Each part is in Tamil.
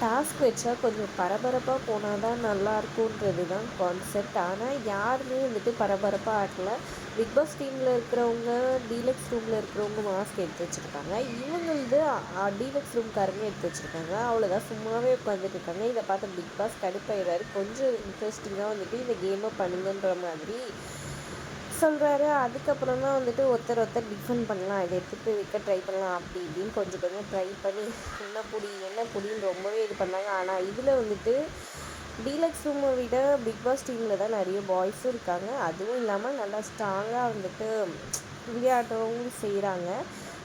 டாஸ்க் வச்சா கொஞ்சம் பரபரப்பாக போனால் தான் நல்லாயிருக்குன்றது தான் கான்செப்ட். ஆனால் யாருமே வந்துட்டு பரபரப்பாக ஆக்கல. பிக் பாஸ் டீமில் இருக்கிறவங்க, டீலக்ஸ் ரூமில் இருக்கிறவங்க மாஸ்க் எடுத்து வச்சுருக்காங்க. இவங்களது டீலக்ஸ் ரூம்காரங்க எடுத்து வச்சுருக்காங்க. அவ்வளோதான், சும்மாவே உட்காந்துட்டு இருக்காங்க. இதை பார்த்து பிக் பாஸ் கடுப்பாயிடுறாரு. கொஞ்சம் இன்ட்ரெஸ்டிங்காக வந்துட்டு இந்த கேமை பண்ணுங்கன்ற மாதிரி சொல்கிறாரு. அதுக்கப்புறம் தான் வந்துட்டு ஒருத்தர் டிஃபெண்ட் பண்ணலாம், இதை எடுத்துகிட்டு போய் வைக்க ட்ரை பண்ணலாம் அப்படி இப்படின்னு கொஞ்சம் கொஞ்சம் ட்ரை பண்ணி என்ன புடின்னு ரொம்பவே இது பண்ணாங்க. ஆனால் இதில் வந்துட்டு டீலக்ஸ் ரூமை விட பிக் பாஸ் டீமில் தான் நிறைய பாய்ஸும் இருக்காங்க. அதுவும் இல்லாமல் நல்லா ஸ்ட்ராங்காக வந்துட்டு விளையாடவும் செய்கிறாங்க.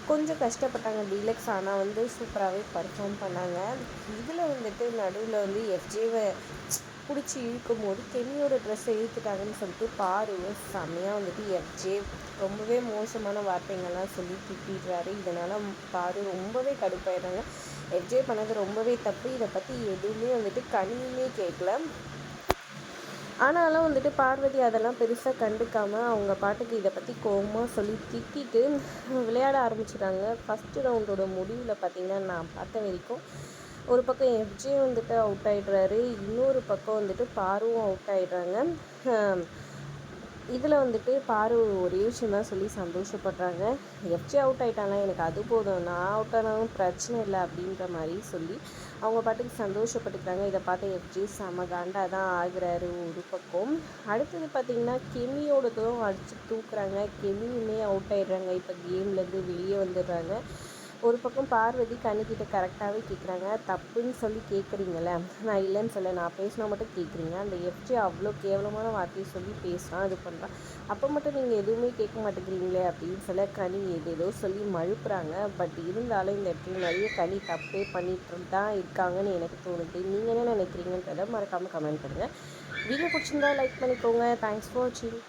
கொஞ்சம் கஷ்டப்பட்டாங்க டீலக்ஸ், ஆனால் வந்து சூப்பராகவே பர்ஃபார்ம் பண்ணாங்க. இதில் வந்துட்டு நடுவில் வந்து எஃப்ஜேவை பிடிச்சி இழுக்கும் போது கெமியோட ட்ரெஸ்ஸை இழுத்துட்டாங்கன்னு சொல்லிட்டு பாருவை செம்மையாக வந்துட்டு எஃப்ஜே ரொம்பவே மோசமான வார்த்தைங்கள்லாம் சொல்லி திட்டிடுறாரு. இதனால் பாரு ரொம்பவே கடுப்பாயிடுறாங்க. எஃப்ஜே பண்ணது ரொம்பவே தப்பு. இதை பற்றி எதுவுமே வந்துட்டு கனியுமே கேட்கல. ஆனாலும் வந்துட்டு பார்வதி அதெல்லாம் பெருசாக கண்டுக்காமல் அவங்க பாட்டுக்கு இதை பற்றி கோவமாக சொல்லி திட்டிட்டு விளையாட ஆரம்பிச்சிட்டாங்க. ஃபஸ்ட்டு ரவுண்டோட முடிவில் பார்த்திங்கன்னா நான் பார்த்த வரைக்கும் ஒரு பக்கம் எஃப்ஜே வந்துட்டு அவுட் ஆகிடுறாரு, இன்னொரு பக்கம் வந்துட்டு பாருவும் அவுட் ஆகிடுறாங்க. இதில் வந்துட்டு பாரு ஒரே விஷயம் தான் சொல்லி சந்தோஷப்படுறாங்க. எஃப்ஜே அவுட் ஆகிட்டாங்க, எனக்கு அது போதும், நான் அவுட் ஆனாலும் பிரச்சனை இல்லை அப்படின்ற மாதிரி சொல்லி அவங்க பாட்டுக்கு சந்தோஷப்பட்டுக்கிறாங்க. இதை பார்த்து எஃப்ஜே செம காண்டாக தான் ஆகுறாரு ஒரு பக்கம். அடுத்தது பார்த்திங்கன்னா கெமியோடதும் அடித்து தூக்குறாங்க. கெமியுமே அவுட் ஆகிடுறாங்க. இப்போ கேம்லேருந்து வெளியே வந்துடுறாங்க. ஒரு பக்கம் பார்வதி கண்ணுக்கிட்ட கரெக்டாகவே கேட்குறாங்க, தப்புன்னு சொல்லி கேட்குறீங்களே, நான் இல்லைன்னு சொல்ல, நான் பேசினா மட்டும் கேட்குறீங்க, அந்த எஃப்ஜே அவ்வளோ கேவலமான வார்த்தையை சொல்லி பேசுகிறான், இது பண்ணுறான், அப்போ மட்டும் நீங்கள் எதுவுமே கேட்க மாட்டேங்கிறீங்களே அப்படின்னு சொல்ல கனி ஏதேதோ சொல்லி மழுப்புறாங்க. பட் இருந்தாலும் இந்த இடத்துல நிறைய கனி தப்பே பண்ணிட்டு தான் இருக்காங்கன்னு எனக்கு தோணுது. நீங்கள் என்ன நினைக்கிறீங்கன்றதை மறக்காமல் கமெண்ட் பண்ணுங்கள். வீடியோ பிடிச்சிருந்தா லைக் பண்ணிக்கோங்க. தேங்க்ஸ் ஃபார் வாட்சிங்.